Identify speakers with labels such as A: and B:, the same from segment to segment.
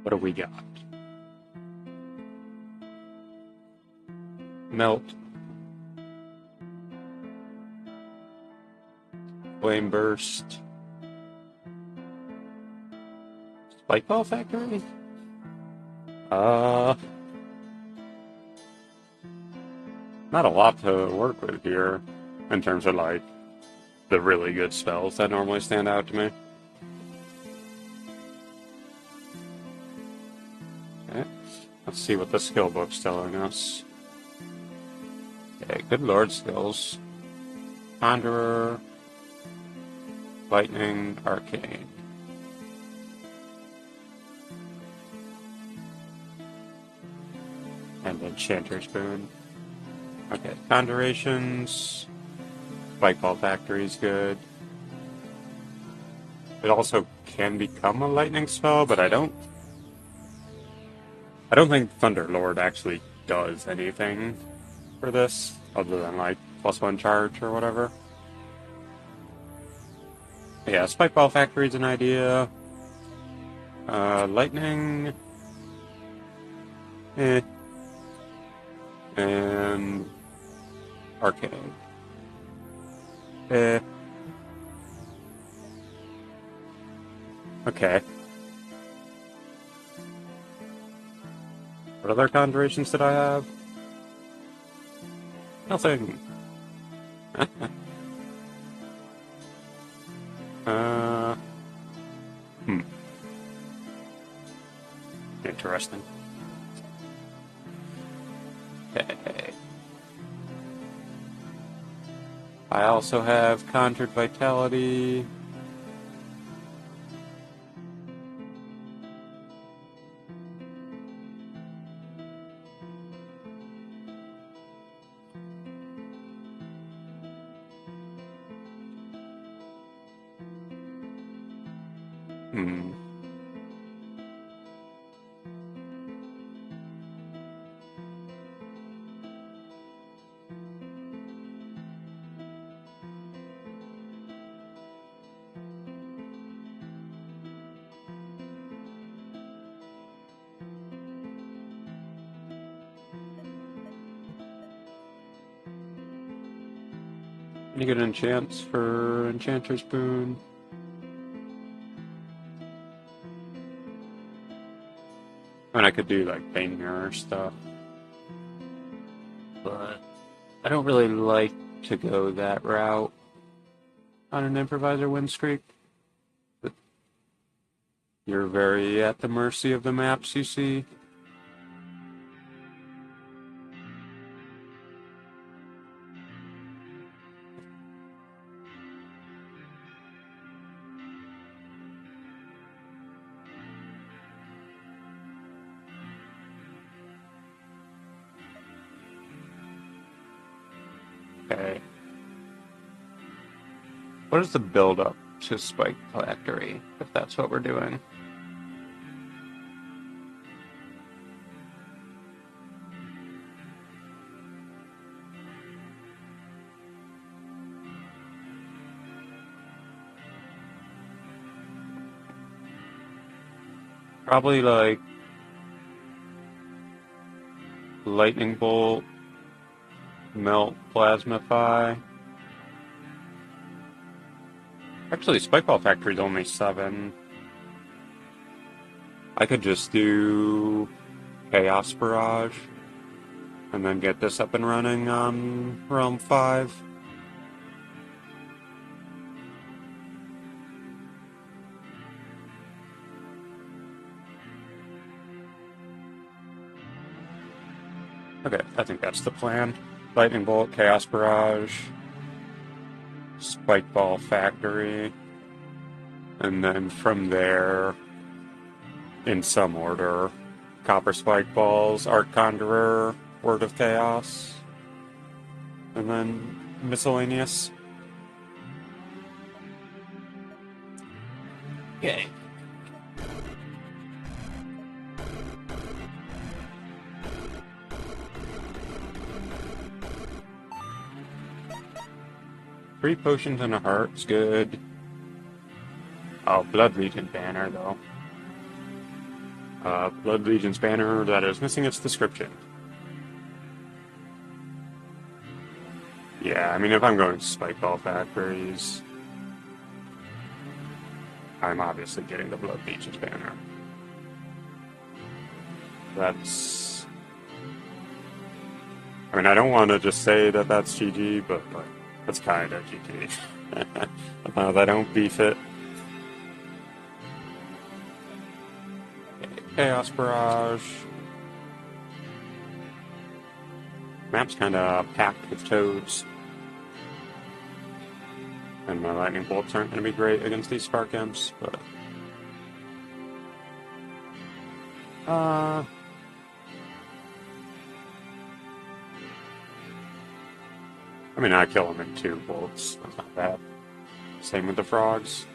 A: What do we got? Melt. Flame burst. Spikeball factory? Not a lot to work with here in terms of like the really good spells that normally stand out to me. Okay, let's see what the skill book's telling us. Okay, good lord skills. Conjurer, Lightning, Arcane. And Enchanter's Boon. Okay, Conjurations. Spikeball Factory's good. It also can become a lightning spell, but I don't think Thunderlord actually does anything for this, other than like +1 charge or whatever. Yeah, Spikeball Factory's an idea. Lightning. And Arcane. Okay. What other conjurations did I have? Nothing. Interesting. Okay. I also have Conjured Vitality. Any good enchants for Enchanter's Boon? I mean, I could do like Bane Mirror stuff, but I don't really like to go that route on an Improvisor win streak. But you're very at the mercy of the maps you see. Okay. What is the build-up to Spike Factory, if that's what we're doing? Probably like Lightning Bolt, Melt, Plasmify. Actually, Spikeball Factory's only 7. I could just do Chaos Barrage and then get this up and running on Realm 5. Okay, I think that's the plan. Lightning Bolt, Chaos Barrage, Spikeball Factory, and then from there, in some order, Copper Spikeballs, Art Conjurer, Word of Chaos, and then miscellaneous. Okay. Three potions and a heart's good. Oh, Blood Legion banner, though. Blood Legion's banner that is missing its description. Yeah, I mean, if I'm going to Spikeball factories, I'm obviously getting the Blood Legion's banner. That's... I mean, I don't want to just say that that's GG, but that's kind of GG. They don't beef it. Chaos Barrage. Map's kind of packed with toads. And my lightning bolts aren't going to be great against these spark imps, but... I mean, I kill them in 2 bolts. That's not bad. Same with the frogs.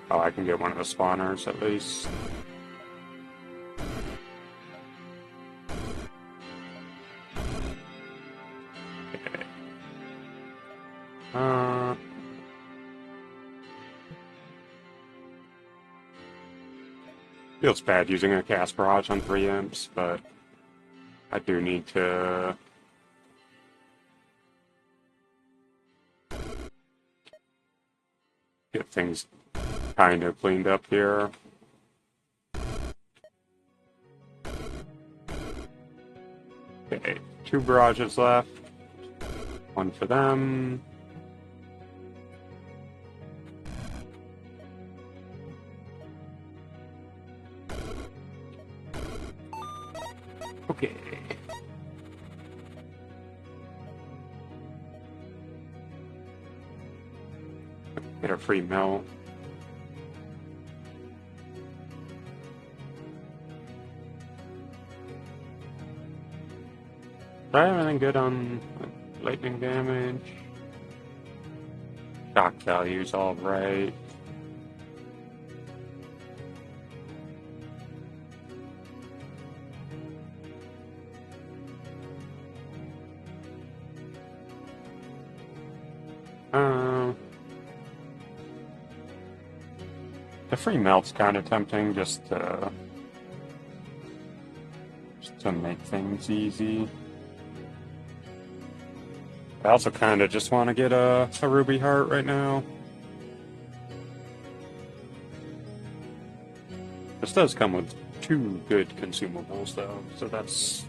A: Oh, I can get one of the spawners at least. Okay. Feels bad using a cast barrage on 3 imps, but I do need to get things kind of cleaned up here. Okay, 2 barrages left. 1 for them. Okay. Get a free melt. Do I have anything good on lightning damage? Shock value's alright. The free melt's kind of tempting just to make things easy. I also kind of just want to get a ruby heart right now. This does come with 2 good consumables though, so that's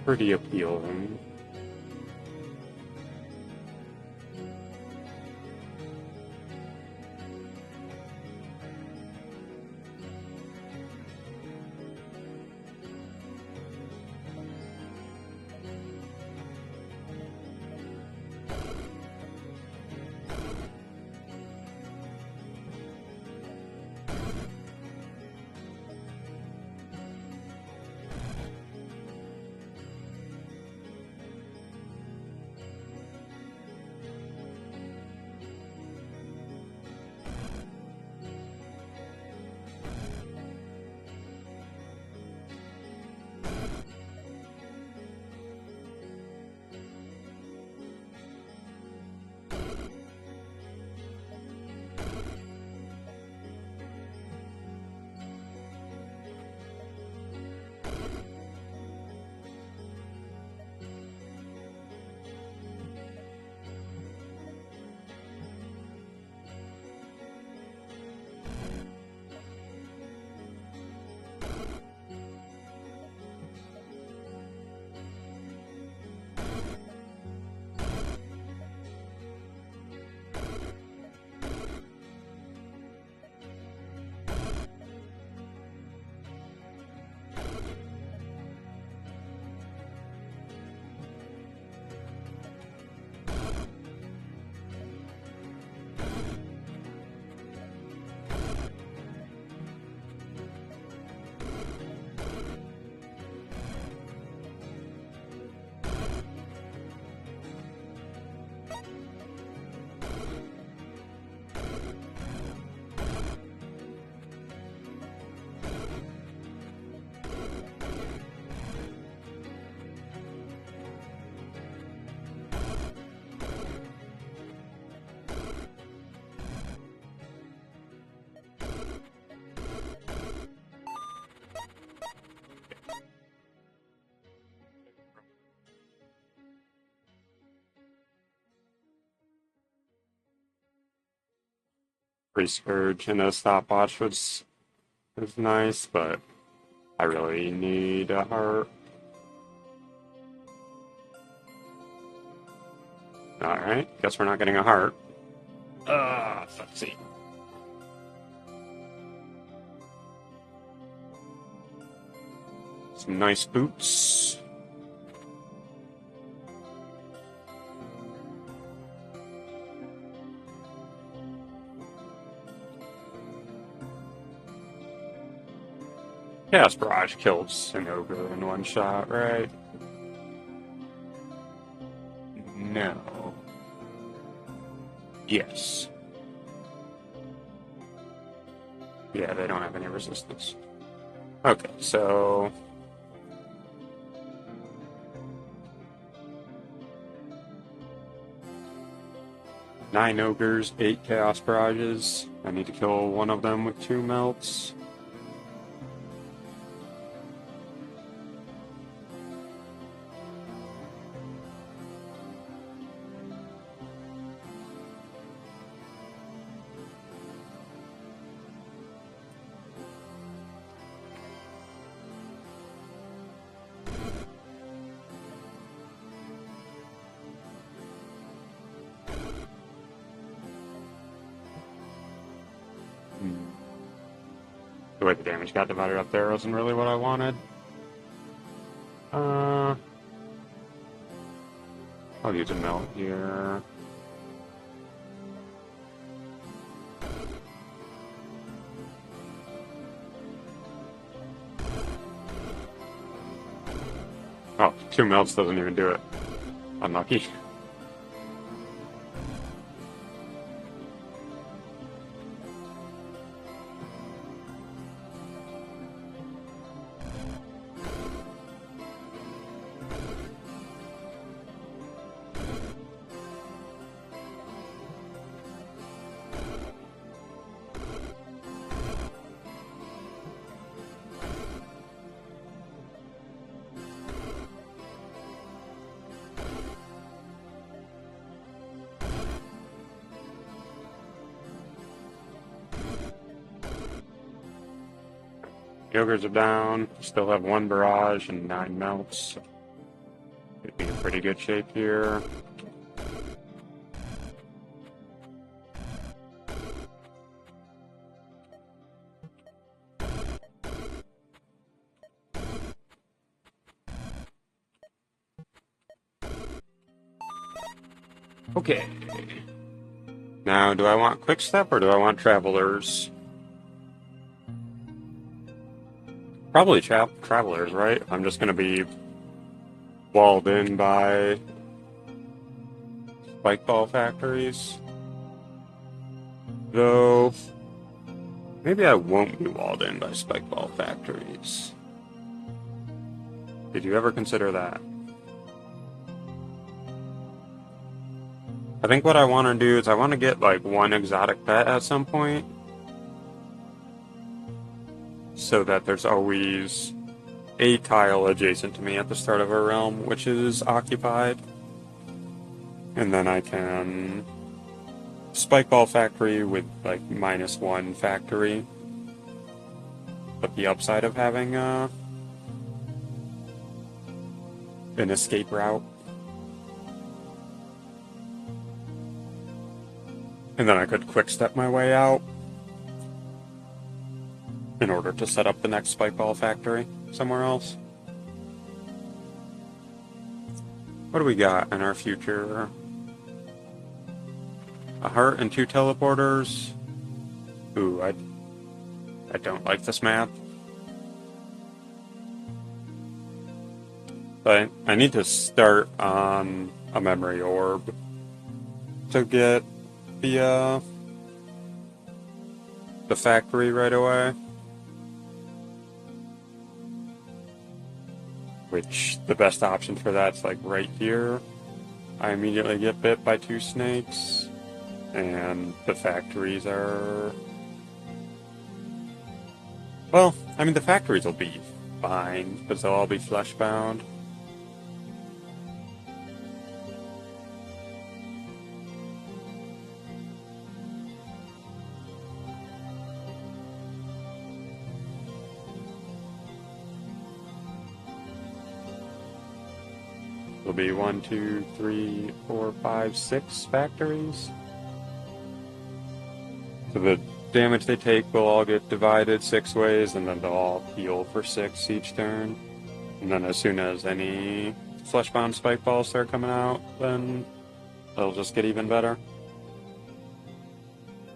A: pretty appealing. Research and a stopwatch was nice, but I really need a heart. Alright, guess we're not getting a heart. Let's see. Some nice boots. Chaos Barrage kills an ogre in one shot, right? No. Yes. Yeah, they don't have any resistance. Okay, so... 9 ogres, 8 chaos barrages. I need to kill one of them with 2 melts. The way the damage got divided up there wasn't really what I wanted. I'll use a melt here. Oh, 2 melts doesn't even do it. Unlucky. Ogres are down, still have 1 barrage and 9 melts. Could be in pretty good shape here. Okay. Now, do I want Quick Step or do I want Travelers? Probably Travelers, right? I'm just gonna be walled in by Spikeball factories. Though, maybe I won't be walled in by Spikeball factories. Did you ever consider that? I think what I want to do is I want to get like 1 exotic pet at some point, so that there's always a tile adjacent to me at the start of a realm which is occupied. And then I can Spikeball factory with like -1 factory. But the upside of having an escape route. And then I could quick step my way out in order to set up the next Spikeball factory somewhere else. What do we got in our future? A heart and 2 teleporters. Ooh, I don't like this map. But I need to start on a memory orb to get the factory right away. Which, the best option for that's like right here. I immediately get bit by 2 snakes. And the factories are... Well, I mean the factories will be fine, because they'll all be Fleshbound. There'll be 1, 2, 3, 4, 5, 6 factories. So the damage they take will all get divided 6 ways, and then they'll all heal for 6 each turn. And then as soon as any Fleshbound Spikeballs start coming out, then they'll just get even better.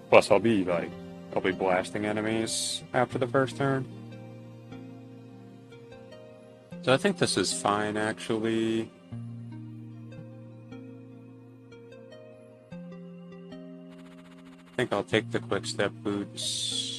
A: Plus I'll be blasting enemies after the first turn. So I think this is fine, actually. I think I'll take the quick step boots.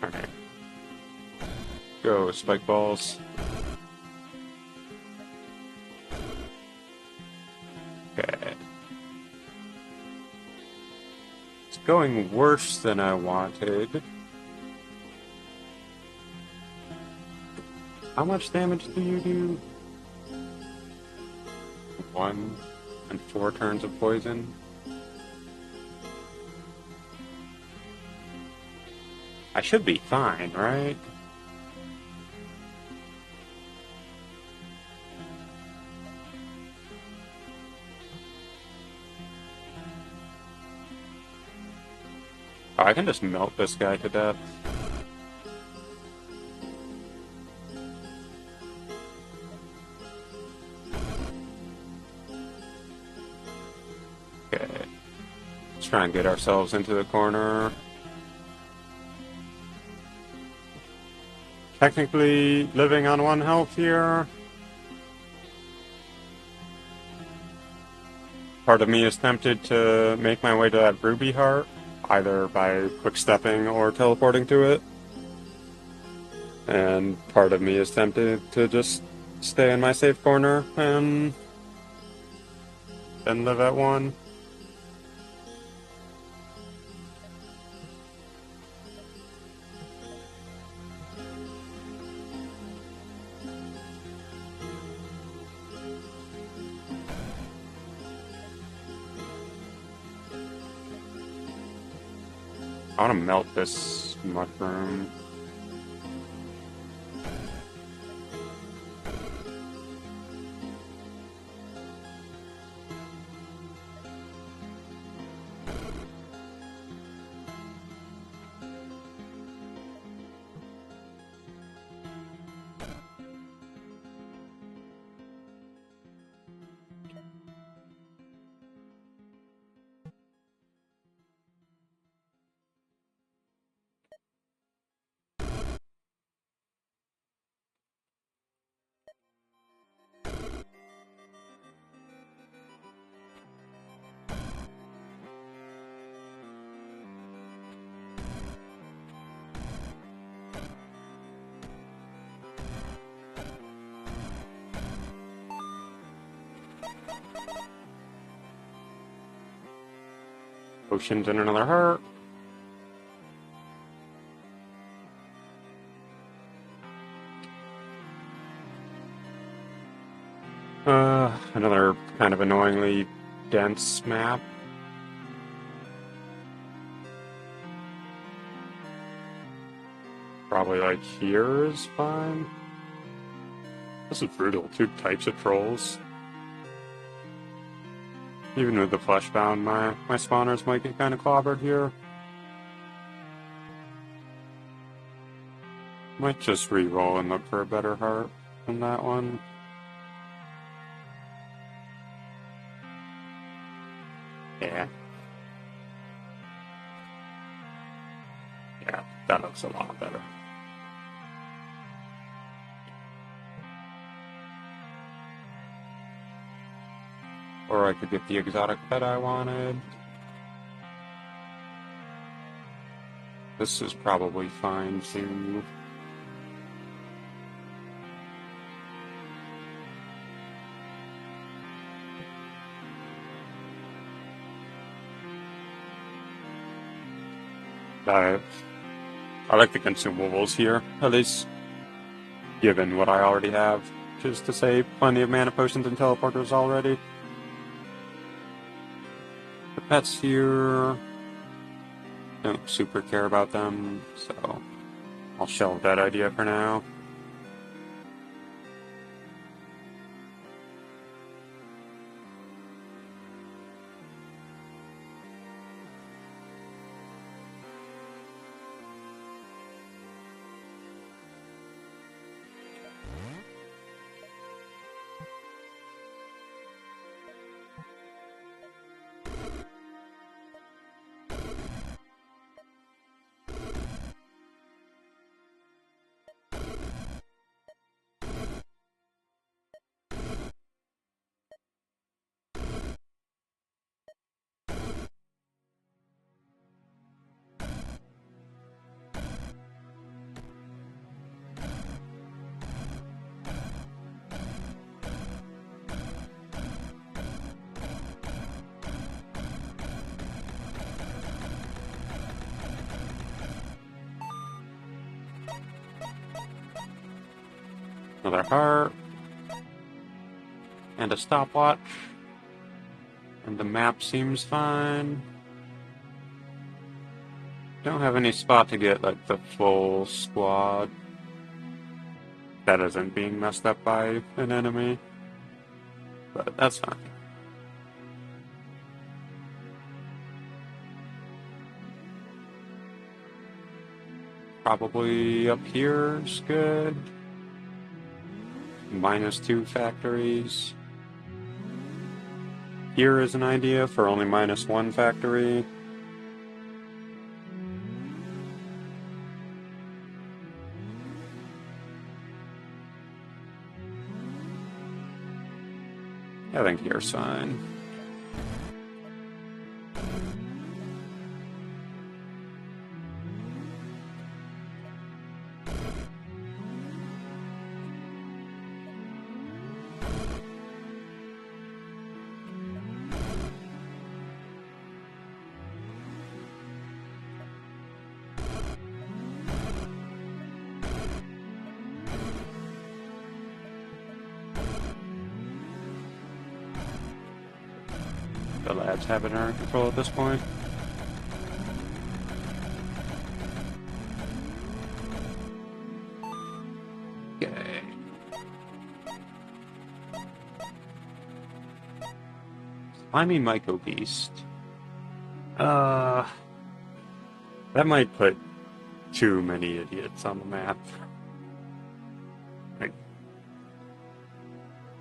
A: Alright. Go, Spikeballs. Okay. It's going worse than I wanted. How much damage do you do? 1 and 4 turns of poison. I should be fine, right? Oh, I can just melt this guy to death. Okay. Let's try and get ourselves into the corner. Technically living on 1 health here. Part of me is tempted to make my way to that ruby heart, either by quick stepping or teleporting to it. And part of me is tempted to just stay in my safe corner and then live at 1. I want to melt this mushroom. Potions and another heart. Another kind of annoyingly dense map. Probably like here is fine. This is brutal. 2 types of trolls. Even with the Fleshbound, my spawners might get kind of clobbered here. Might just re-roll and look for a better heart than that one. Yeah. Yeah, that looks a lot better. Or I could get the exotic pet I wanted. This is probably fine too. I like the consumables here, at least given what I already have, which is to say plenty of mana potions and teleporters already. The pets here, don't super care about them, so I'll shelve that idea for now. Another heart. And a stopwatch. And the map seems fine. Don't have any spot to get, like, the full squad. That isn't being messed up by an enemy. But that's fine. Probably up here's good. -2 factories. Here is an idea for only -1 factory. I think here's fine. The lads have it under control at this point. Okay. Slimy Myco Beast. That might put too many idiots on the map. Like,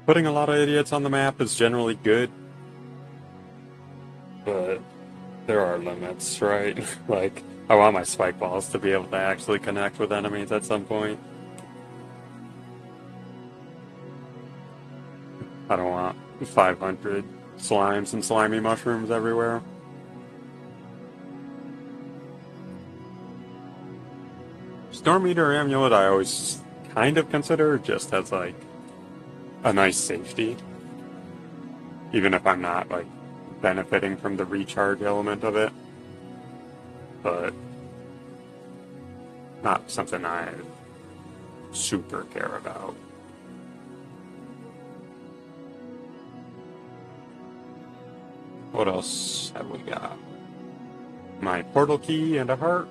A: putting a lot of idiots on the map is generally good. But there are limits, right? Like, I want my spikeballs to be able to actually connect with enemies at some point. I don't want 500 slimes and slimy mushrooms everywhere. Storm Eater Amulet I always kind of consider just as, like, a nice safety. Even if I'm not, like, benefiting from the recharge element of it, but not something I super care about. What else have we got? My portal key and a heart.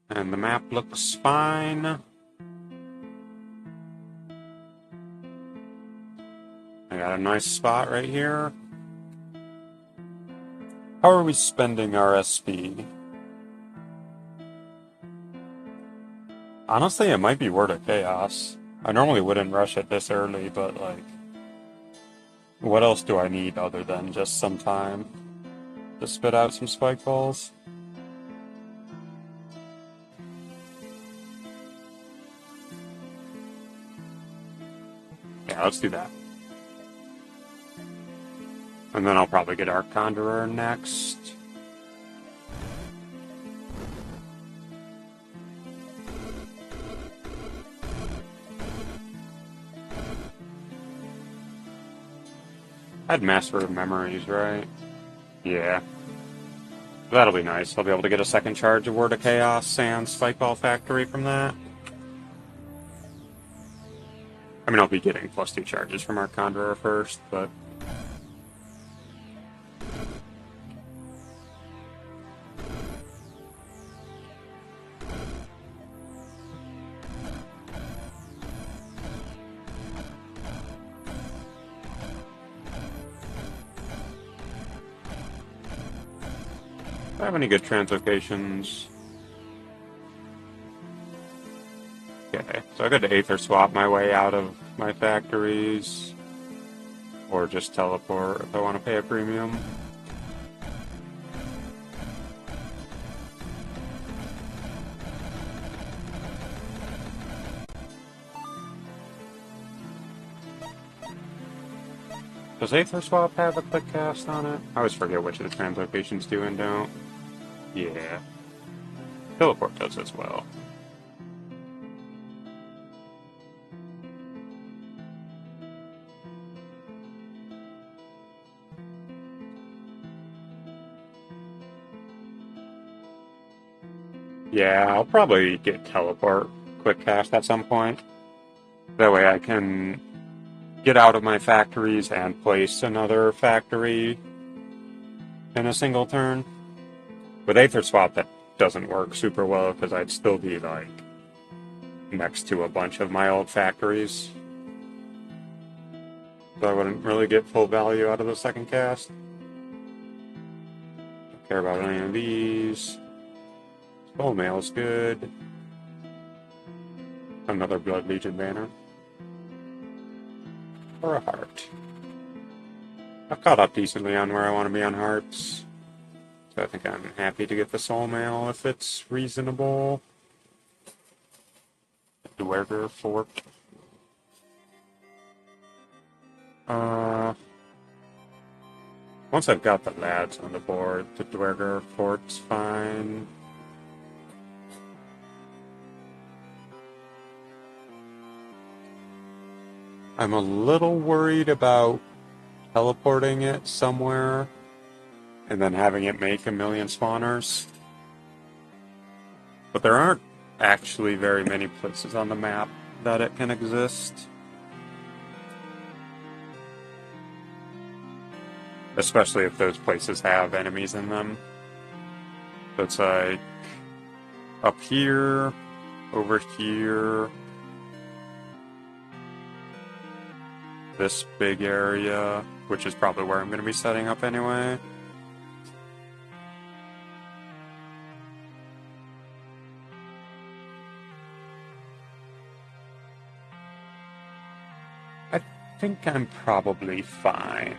A: And the map looks fine. I got a nice spot right here. How are we spending our SP? Honestly, it might be Word of Chaos. I normally wouldn't rush it this early, but, like, what else do I need other than just some time to spit out some spike balls? Yeah, let's do that. And then I'll probably get Arc Conjurer next. I had Master of Memories, right? Yeah. That'll be nice. I'll be able to get a second charge of Word of Chaos and Spikeball Factory from that. I mean, I'll be getting +2 charges from Arc Conjurer first, but... Do I have any good translocations? Okay, so I could Aether Swap my way out of my factories, or just teleport if I want to pay a premium. Does Aether Swap have a quick cast on it? I always forget which of the translocations do and don't. Yeah. Teleport does as well. Yeah, I'll probably get Teleport quick cast at some point. That way I can get out of my factories and place another factory in a single turn. With Aether Swap, that doesn't work super well because I'd still be like next to a bunch of my old factories. So I wouldn't really get full value out of the second cast. Don't care about any of these. Soul Mail's good. Another Blood Legion banner. Or a heart. I've caught up decently on where I want to be on hearts. So I think I'm happy to get the Soul Mail if it's reasonable. Dwerger Fort. Once I've got the lads on the board, the Dwerger Fort's fine. I'm a little worried about teleporting it somewhere and then having it make 1,000,000 spawners. But there aren't actually very many places on the map that it can exist. Especially if those places have enemies in them. So it's like up here, over here, this big area, which is probably where I'm going to be setting up anyway. I think I'm probably fine.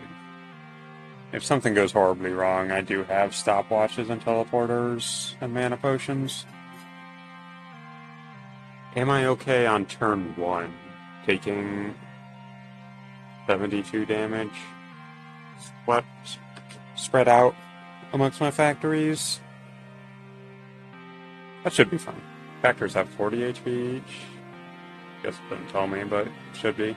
A: If something goes horribly wrong, I do have stopwatches and teleporters and mana potions. Am I okay on turn 1, taking 72 damage? What? Spread out amongst my factories? That should be fine. Factories have 40 HP each. Guess it doesn't tell me, but it should be.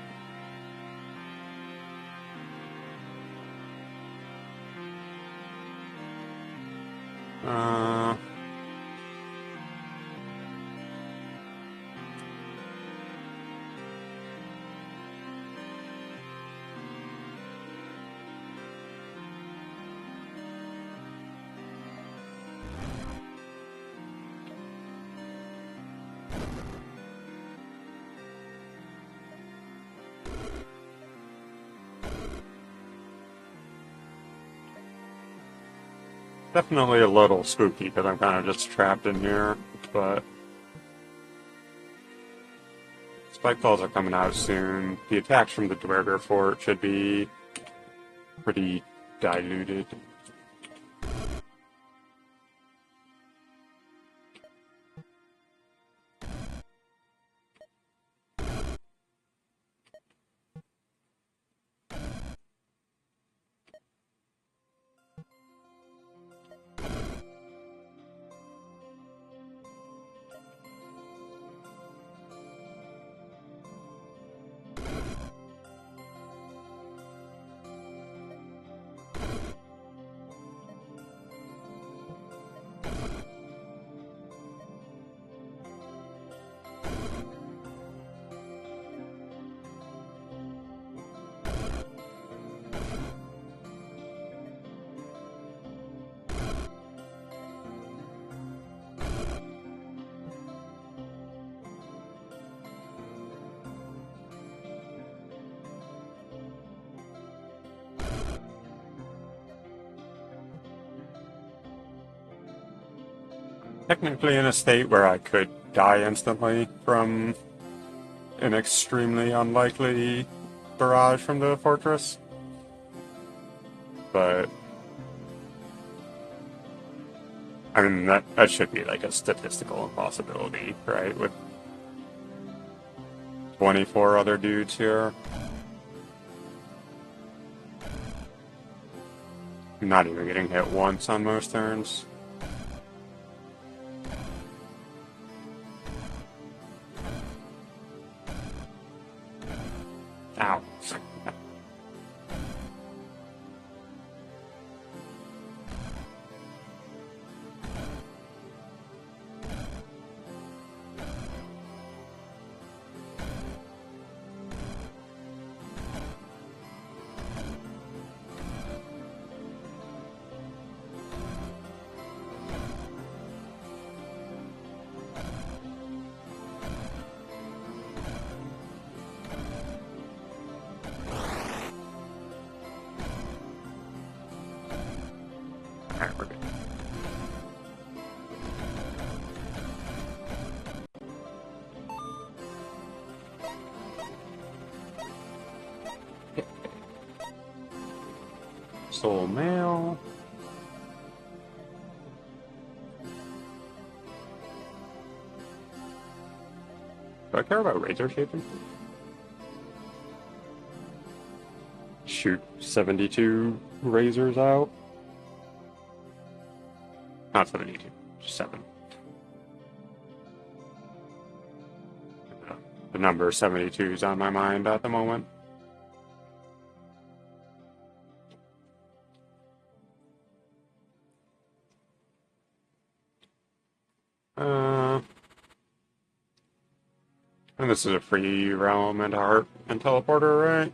A: Definitely a little spooky because I'm kind of just trapped in here, but Spikeballs are coming out soon. The attacks from the Dwerger Fort should be pretty diluted. technically in a state where I could die instantly from an extremely unlikely barrage from the fortress. But I mean, that should be like a statistical impossibility, right? With 24 other dudes here. I'm not even getting hit once on most turns. Ow. Alright, we're good. Soul mail. Do I care about razor shaping? Shoot 72 razors out. Not 72, just 7. The number 72 is on my mind at the moment. And this is a free realm and heart and teleporter, right?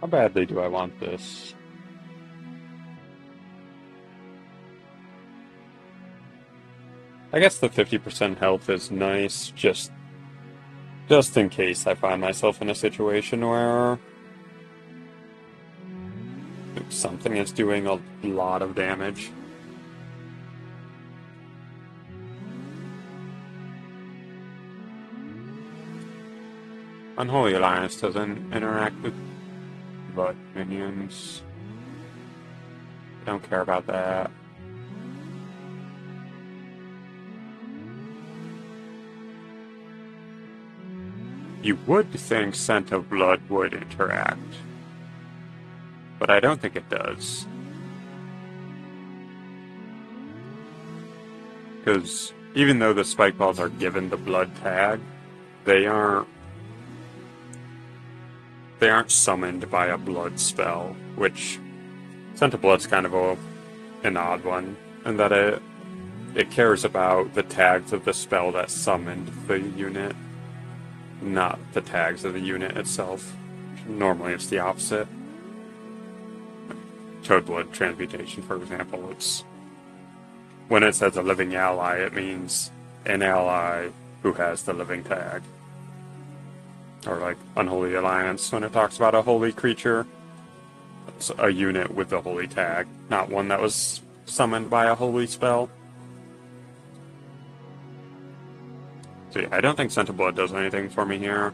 A: How badly do I want this? I guess the 50% health is nice, just in case I find myself in a situation where something is doing a lot of damage. Unholy Alliance doesn't interact with blood minions. Don't care about that. You would think Scent of Blood would interact, but I don't think it does. Because even though the Spikeballs are given the blood tag, they aren't summoned by a blood spell, which Scent of Blood's kind of an odd one, in that it cares about the tags of the spell that summoned the unit, not the tags of the unit itself. Normally it's the opposite. Toadblood Transmutation, for example, when it says a living ally, it means an ally who has the living tag. Or like Unholy Alliance, when it talks about a holy creature, it's a unit with the holy tag, not one that was summoned by a holy spell. So yeah, I don't think Scent of Blood does anything for me here.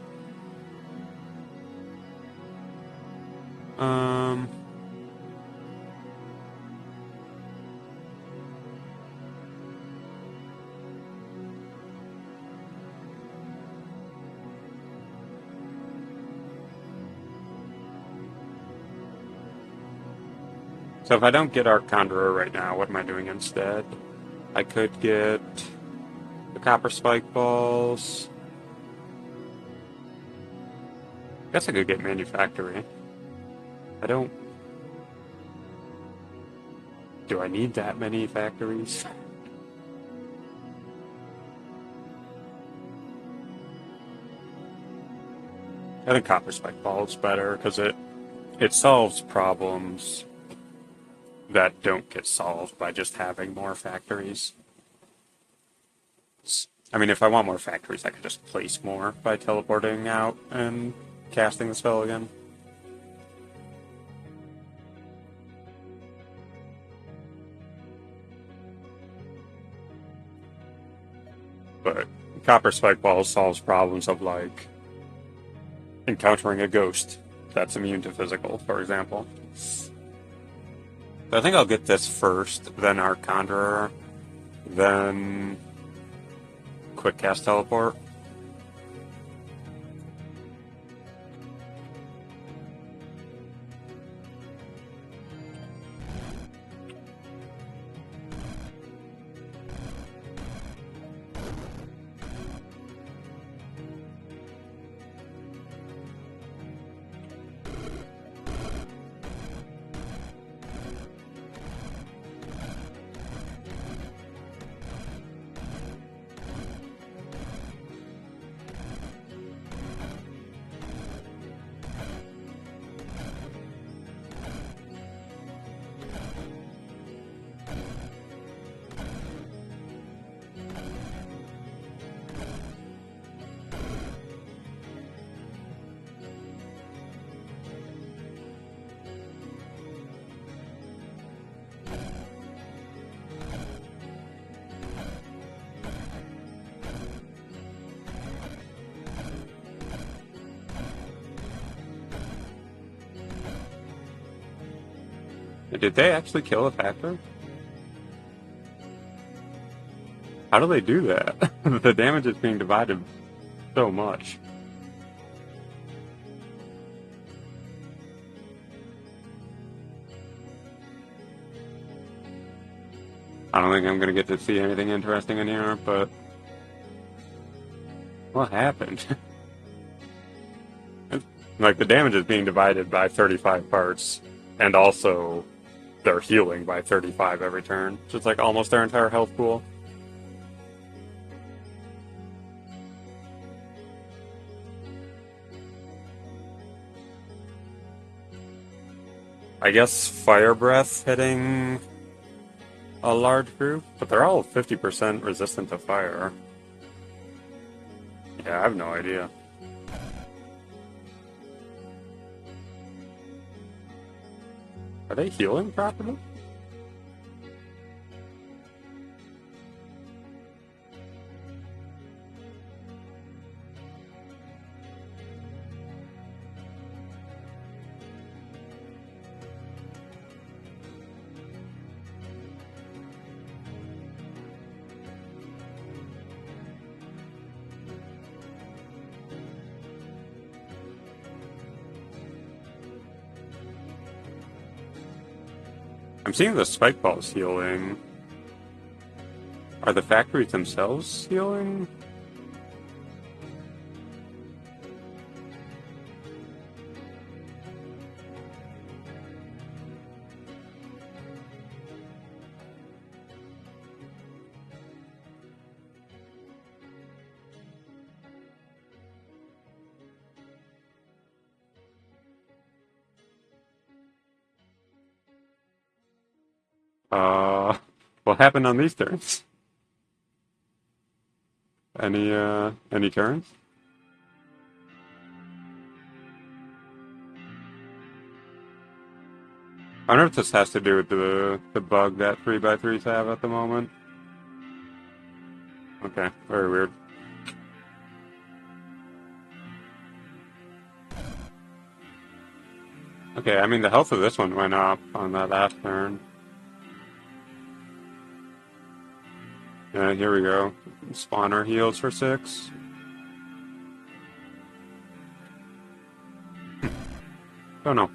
A: So if I don't get Arc Conjurer right now, what am I doing instead? I could get the Copper Spikeballs. I guess I could get Manufactory. I don't... Do I need that many factories? I think copper spikeball is better because it solves problems that don't get solved by just having more factories. I mean, if I want more factories, I could just place more by teleporting out and casting the spell again. But copper spikeball solves problems of like encountering a ghost that's immune to physical, for example. But I think I'll get this first, then Arc Conjurer, then Quick Cast Teleport. Did they actually kill a factor? How do they do that? The damage is being divided so much. I don't think I'm gonna get to see anything interesting in here, but what happened? Like, the damage is being divided by 35 parts, and also they're healing by 35 every turn. So it's like almost their entire health pool. I guess Fire Breath hitting a large group, but they're all 50% resistant to fire. Yeah, I have no idea. Are they healing properly? I'm seeing the Spikeballs healing. Are the factories themselves healing? What happened on these turns? Any turns? I wonder if this has to do with the bug that 3x3s have at the moment. Okay, very weird. Okay, I mean the health of this one went up on that last turn. Here we go. Spawner heals for 6. Oh no.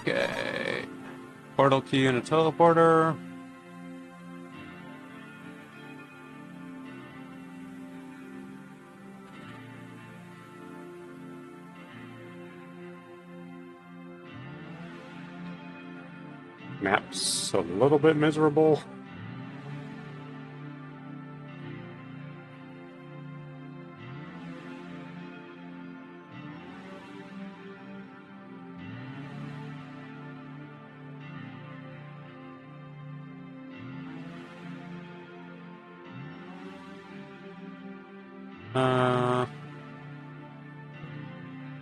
A: Okay. Portal key and a teleporter. Map's a little bit miserable.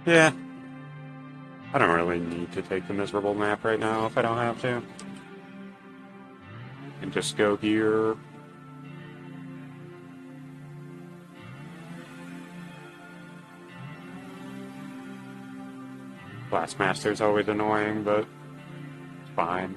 A: Yeah. I don't really need to take the miserable map right now if I don't have to. And just go here. Blastmaster's always annoying, but it's fine.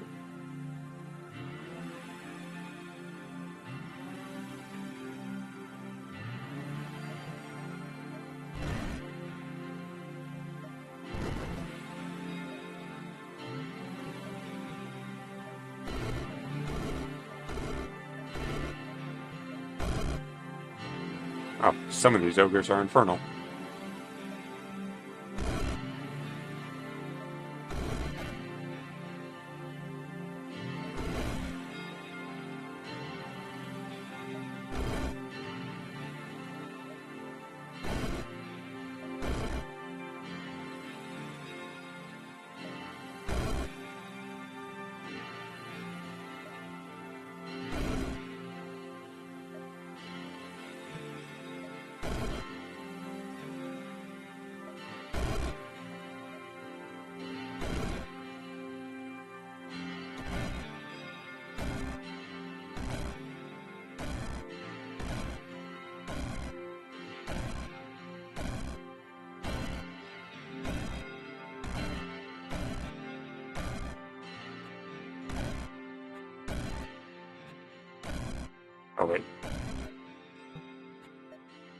A: Oh, some of these ogres are infernal. Oh, wait.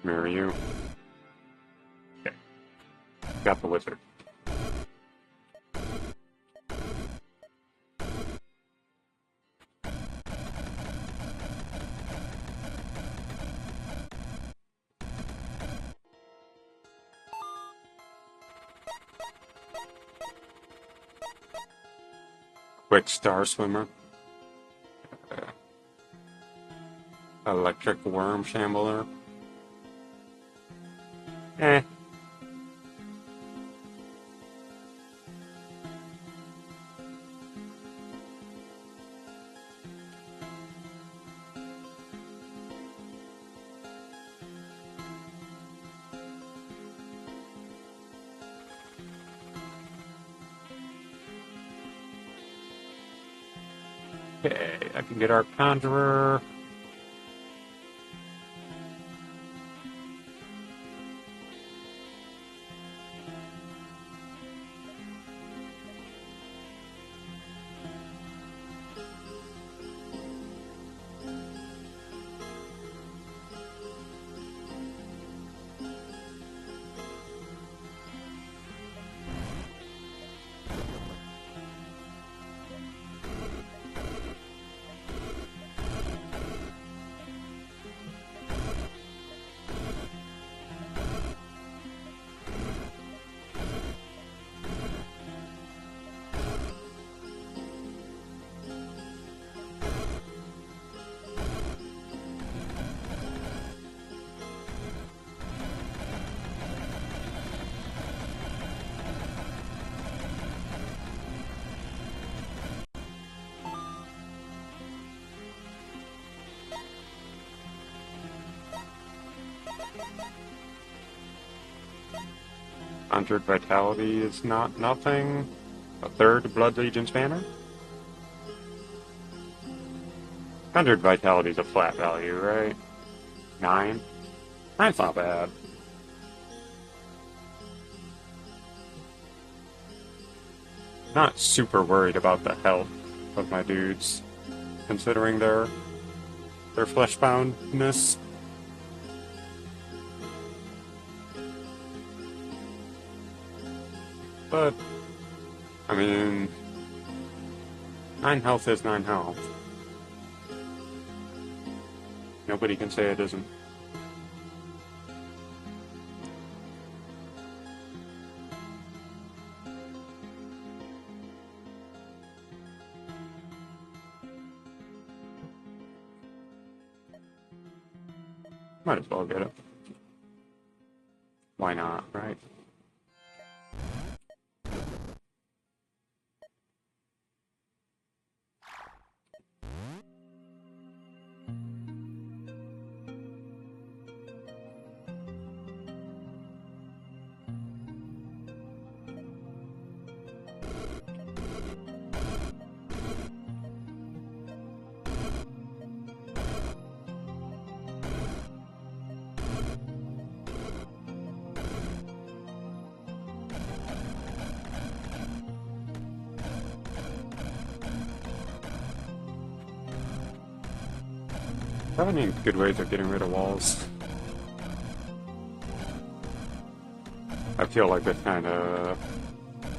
A: Mirror you. Okay. Got the wizard. Quick star swimmer. Electric worm shambler. Eh. Okay, I can get our conjurer. Conjured vitality is not nothing. A third Blood Legion's banner. Conjured vitality is a flat value, right? 9? That's not bad. Not super worried about the health of my dudes, considering their fleshboundness. But, I mean, 9 health is 9 health. Nobody can say it isn't. Might as well get it. Why not, right? I have any good ways of getting rid of walls? I feel like this kind of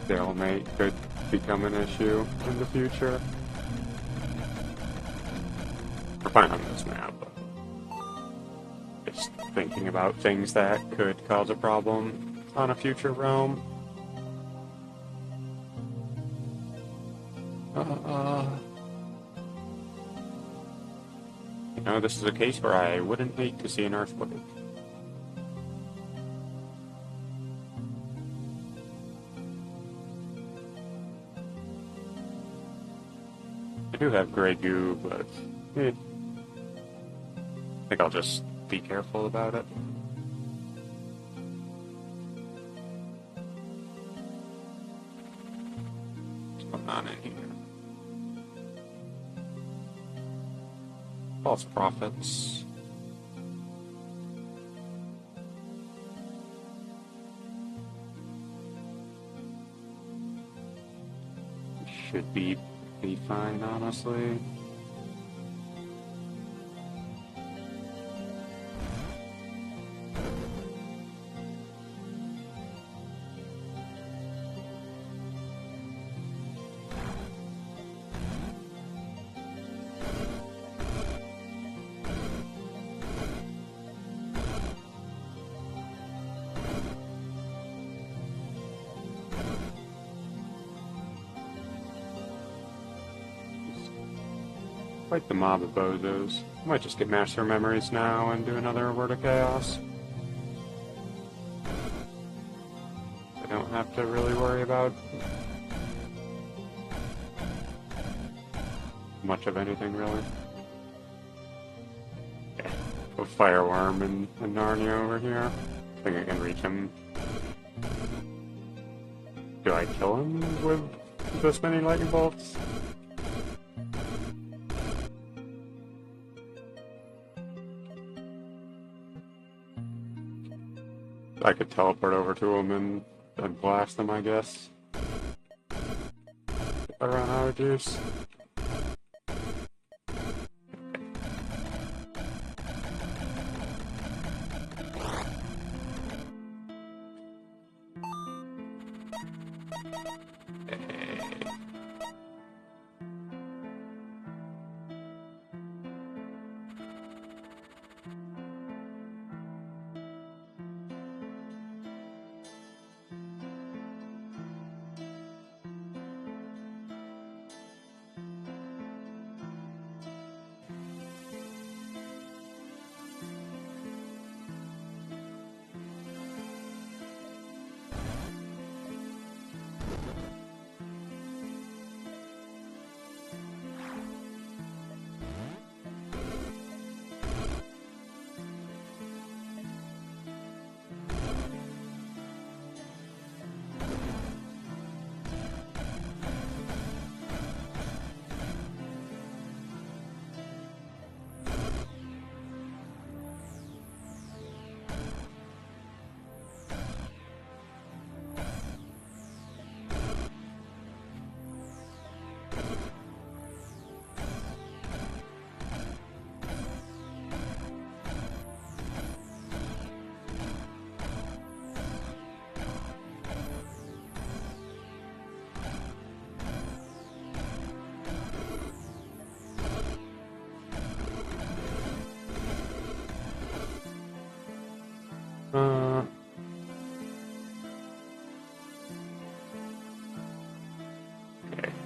A: stalemate could become an issue in the future. We're fine on this map, but just thinking about things that could cause a problem on a future realm. You know, this is a case where I wouldn't hate to see an earthquake. I do have gray goo, but I think I'll just be careful about it. What's going on in here? False prophets. Should be fine, honestly. Quite the mob of bozos. I might just get Master Memories now and do another Word of Chaos. I don't have to really worry about much of anything, really. Yeah. Put Fireworm and Narnia over here. I think I can reach him. Do I kill him with this many lightning bolts? I could teleport over to him and blast them, I guess. If I run out of juice.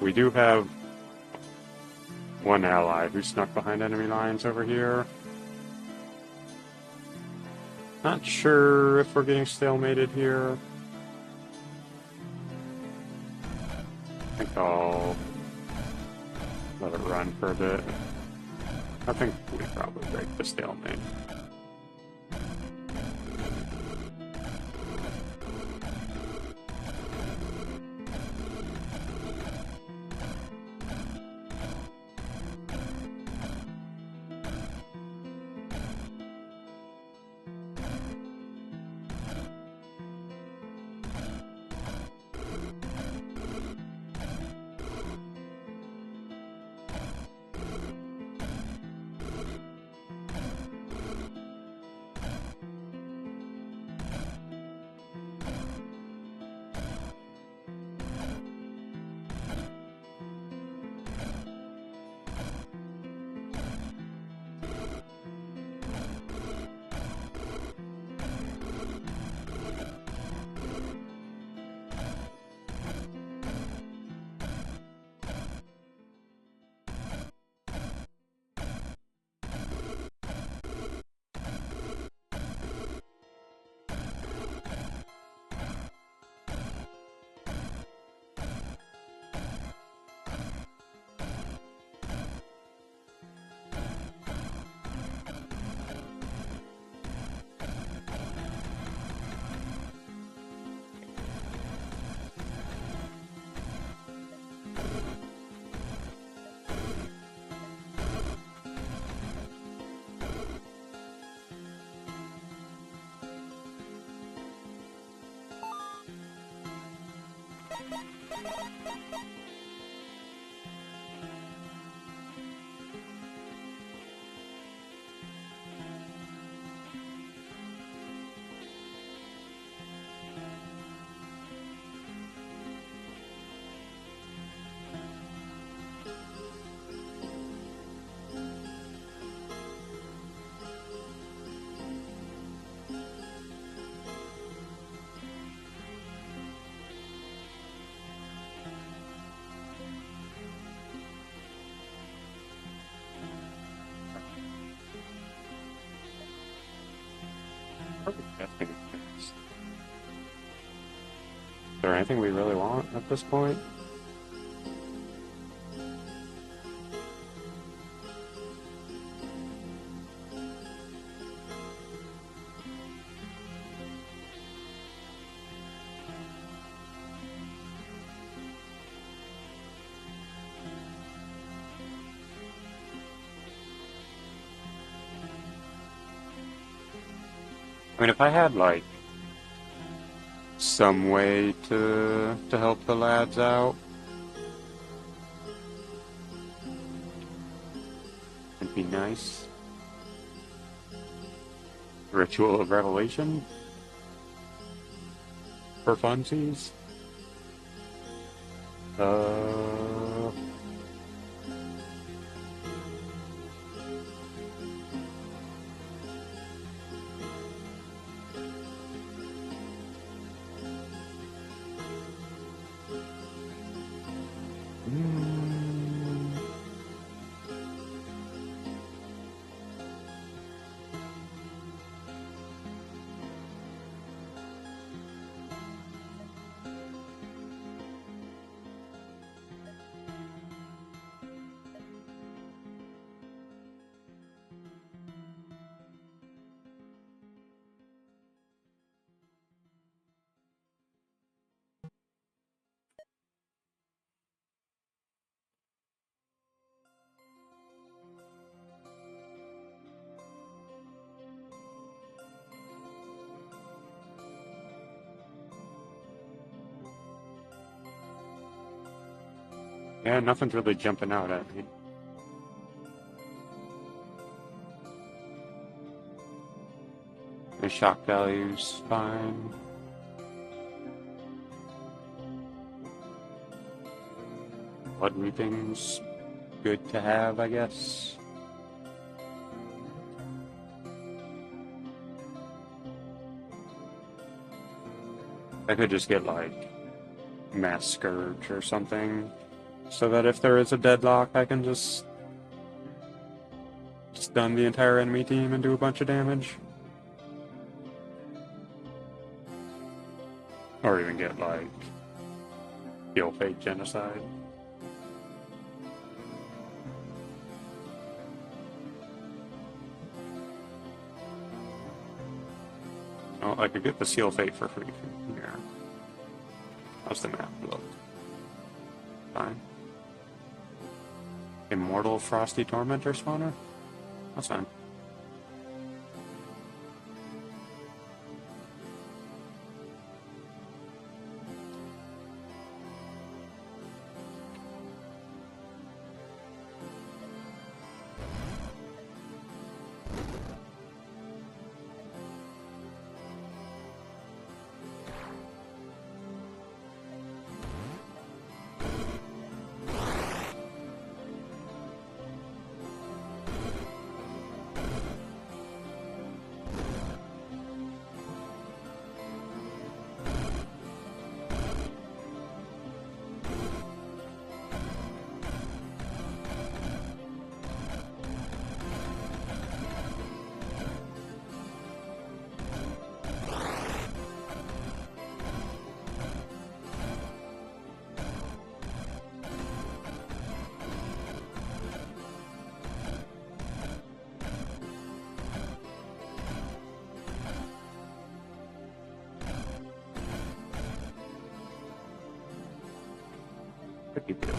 A: We do have one ally who snuck behind enemy lines over here. Not sure if we're getting stalemated here. I think I'll let it run for a bit. I think we probably break the stalemate. Is there anything we really want at this point? I mean, if I had, like, some way to help the lads out, it'd be nice. Ritual of Revelation? For funsies? Yeah, nothing's really jumping out at me. The shock value's fine. Blood reaping's good to have, I guess. I could just get, like, Mass Scourge or something. so that if there is a deadlock, I can just stun the entire enemy team and do a bunch of damage. Or even get, like, Heal Fate Genocide. Oh, I could get the Seal Fate for free from here. How's the map look? Fine. Immortal Frosty Tormentor spawner? That's fine. Pretty good.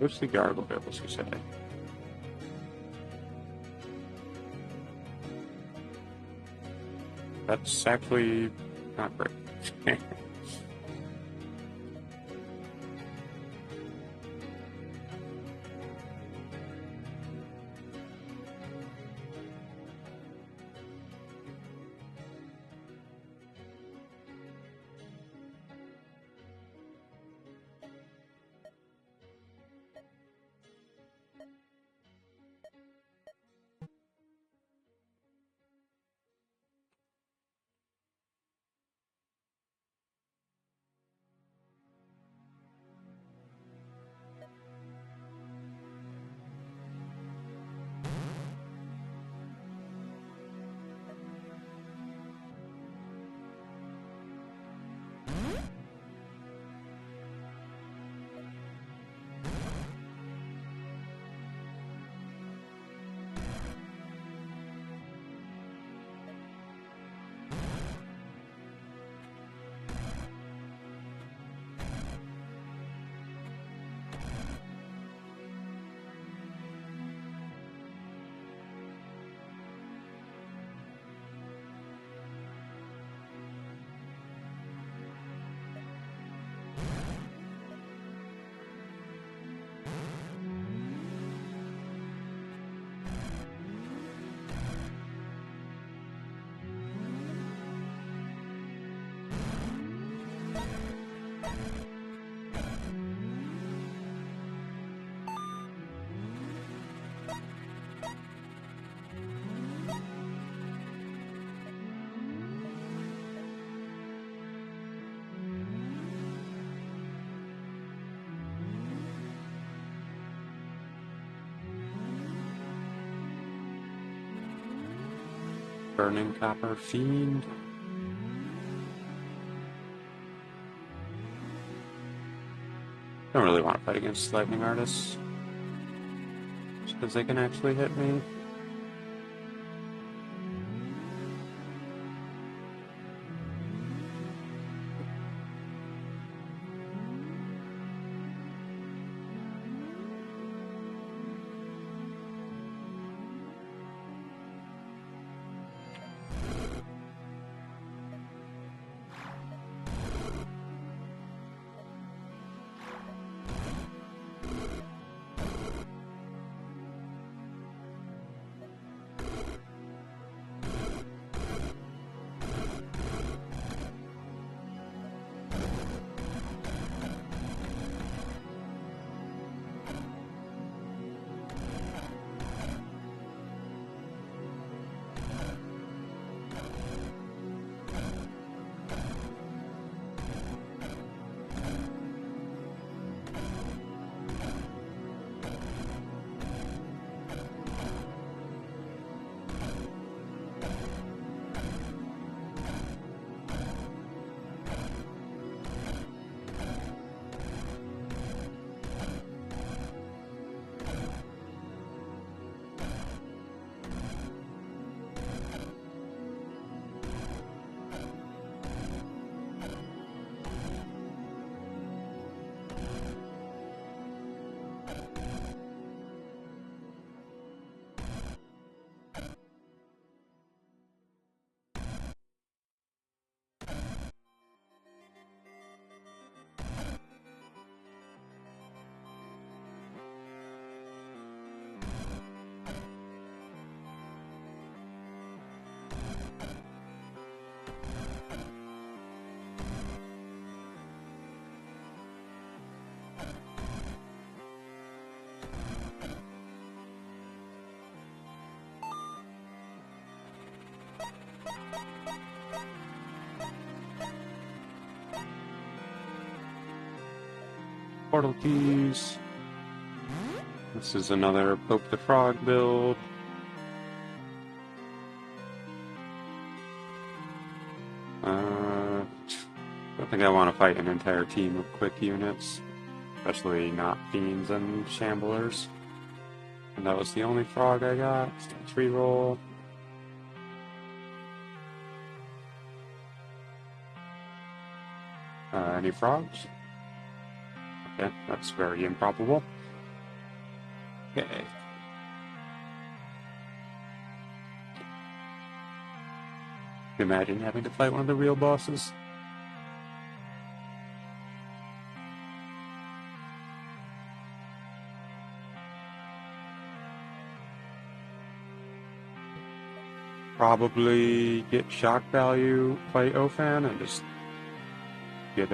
A: Mostly gargoyles, you say? That's actually not great. Burning Copper Fiend. Don't really want to fight against Lightning Artists. Just because they can actually hit me. Portal keys. This is another Poke the Frog build. Don't think I want to fight an entire team of quick units, especially not fiends and shamblers. And that was the only frog I got. Let's reroll. Any frogs? Okay, that's very improbable. Okay. Imagine having to fight one of the real bosses. Probably get shock value, fight Ofan, and just get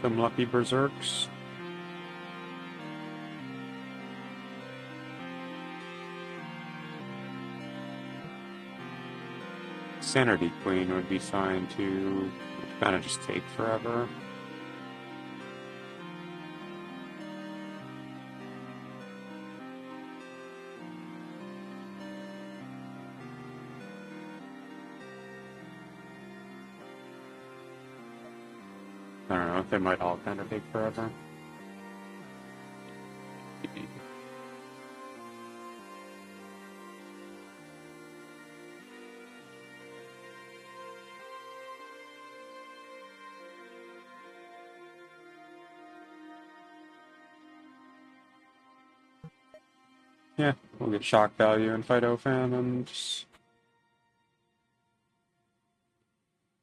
A: some lucky berserks. Sanity Queen would be fine too. It would kind of just take forever. I don't know, they might all kind of take forever. Yeah, we'll get shock value and fight Ofan and just...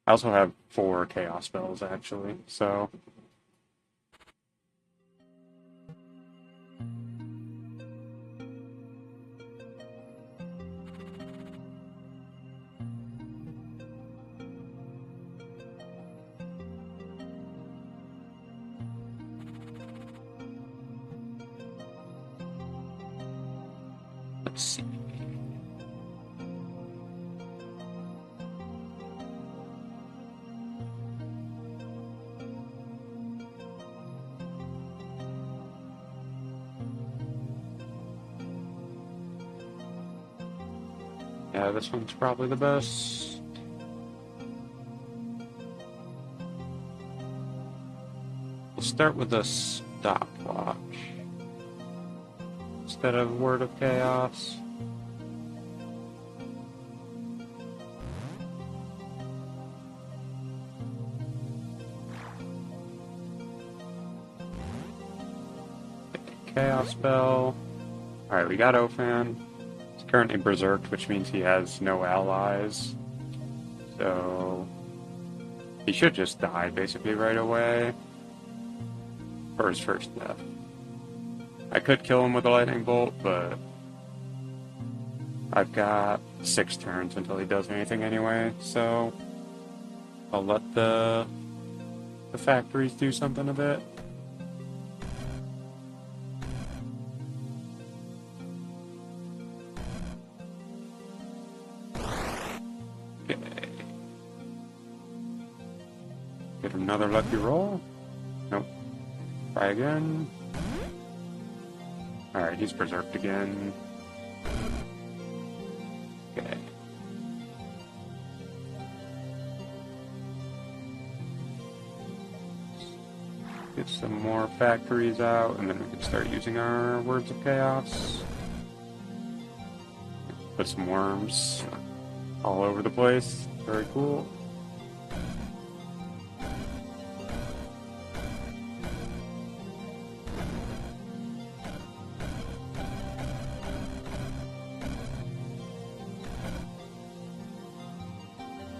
A: I also have 4 chaos spells actually, so... Let's see. Yeah, this one's probably the best. We'll start with a stopwatch instead of Word of Chaos. Chaos spell. Alright, we got Ofan. He's currently berserked, which means he has no allies. So he should just die basically right away. For his first death. I could kill him with a lightning bolt, but I've got 6 turns until he does anything anyway, so I'll let the factories do something a bit. Okay. Get another lucky roll. Nope. Try again. Alright, he's berserked again. Okay. Get some more factories out, and then we can start using our Words of Chaos. Put some worms all over the place. Very cool.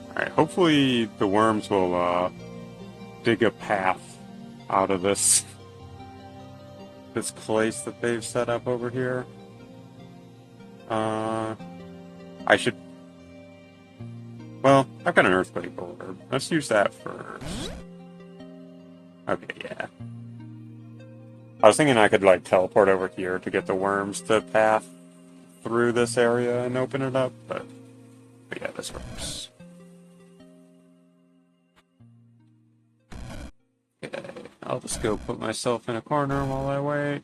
A: Alright, hopefully the worms will dig a path out of this place that they've set up over here. I should... Well, I've got an Earthquake Orb. Let's use that first. Okay, yeah. I was thinking I could, like, teleport over here to get the worms to path through this area and open it up, but yeah, this works. Okay, I'll just go put myself in a corner while I wait.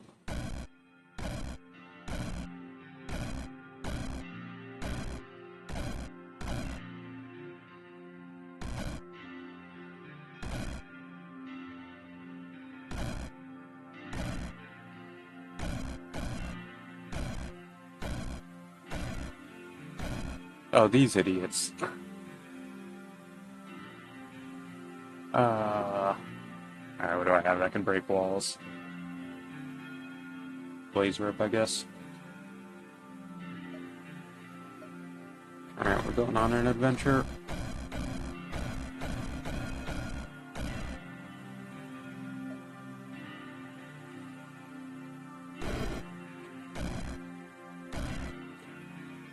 A: Oh, these idiots. Alright, what do I have that can break walls? Blaze Rip, I guess. Alright, we're going on an adventure.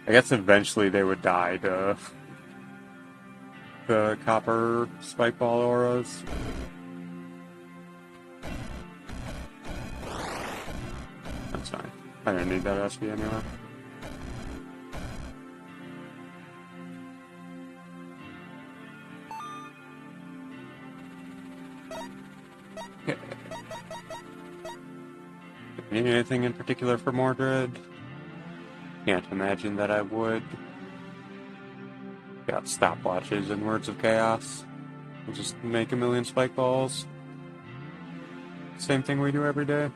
A: I guess eventually they would die to the copper spikeball auras. That's fine. I didn't need that SP anyway. Okay. Need anything in particular for Mordred? Can't imagine that I would. Got stopwatches and Words of Chaos. We'll just make a million spike balls. Same thing we do every day.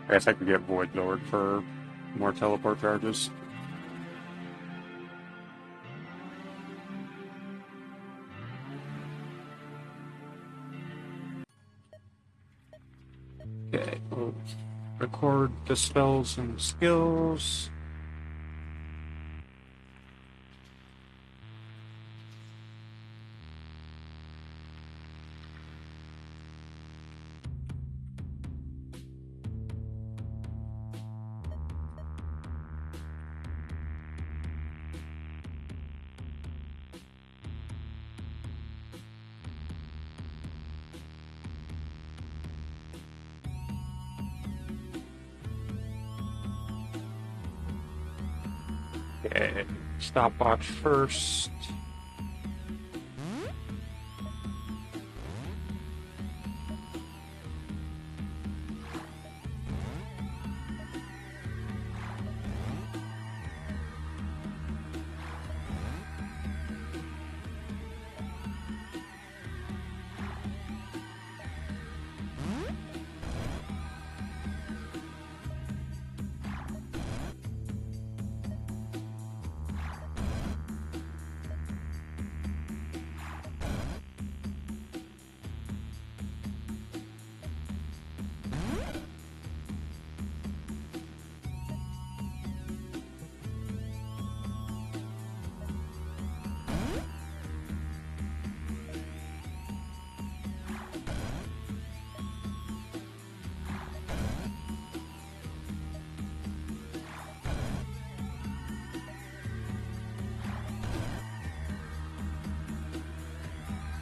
A: I guess I could get Void Lord for more teleport charges. Okay, we'll record the spells and skills. Okay, stopwatch first.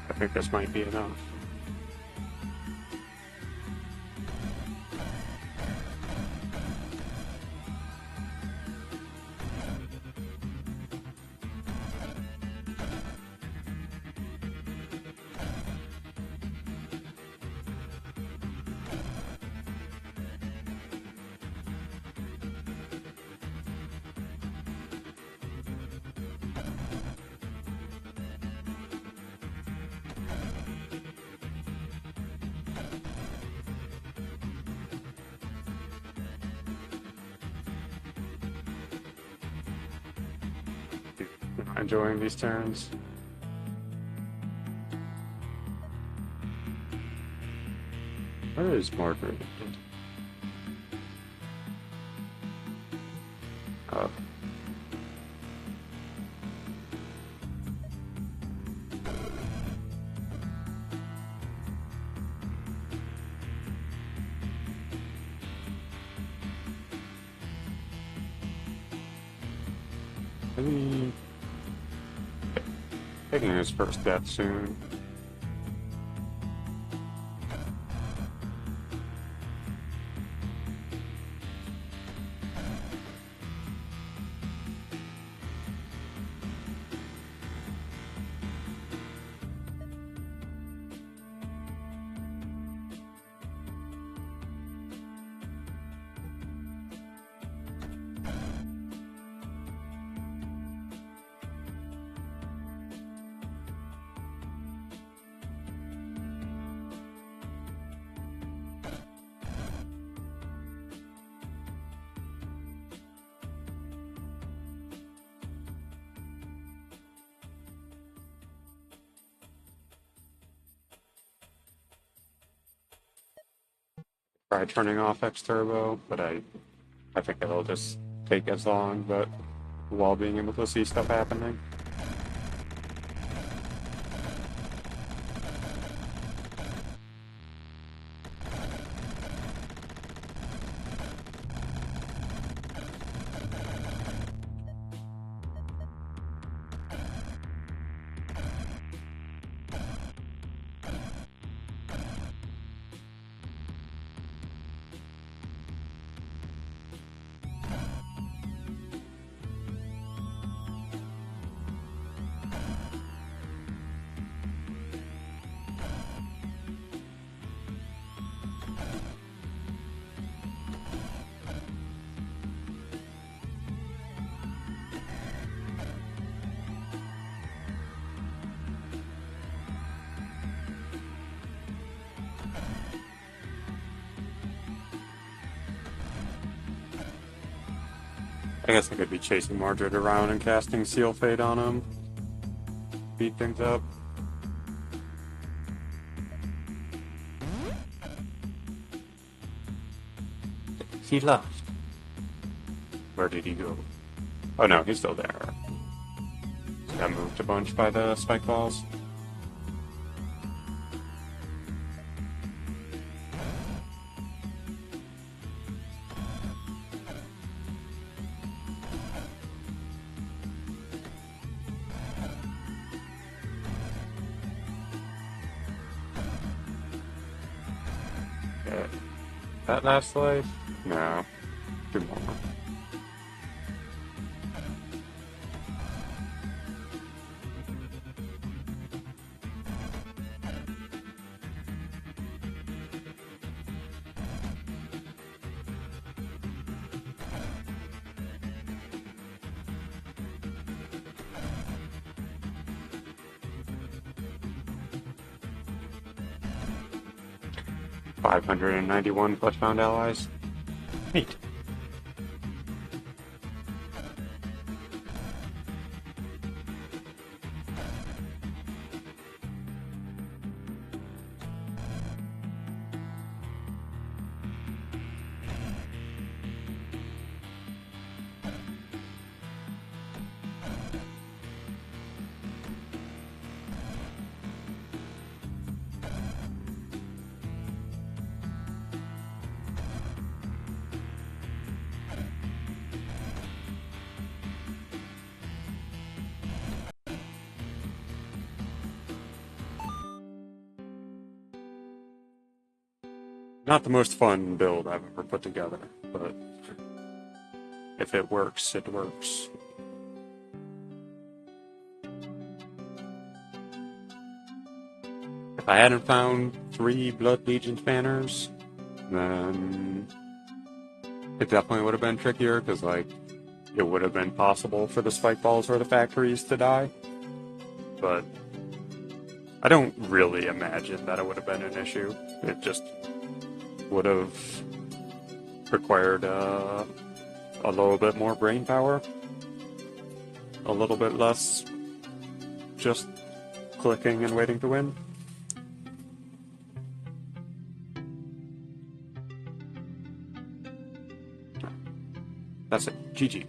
A: I think this might be enough. Enjoying these turns. Where is Mordred? Oh. Maybe taking his first death soon. try turning off X Turbo, but I think it'll just take as long, but while being able to see stuff happening. I guess I could be chasing Mordred around and casting Seal Fade on him. Beat things up. He left. Where did he go? Oh no, he's still there. He got moved a bunch by the Spikeballs. That last life? No. 2 more. $591 Fleshbound allies. Neat. Not the most fun build I've ever put together, but if it works, it works. If I hadn't found 3 Blood Legion banners, then it definitely would have been trickier, because, like, it would have been possible for the Spikeballs or the factories to die. But I don't really imagine that it would have been an issue. It just would have required a little bit more brain power, a little bit less just clicking and waiting to win. That's it. GG.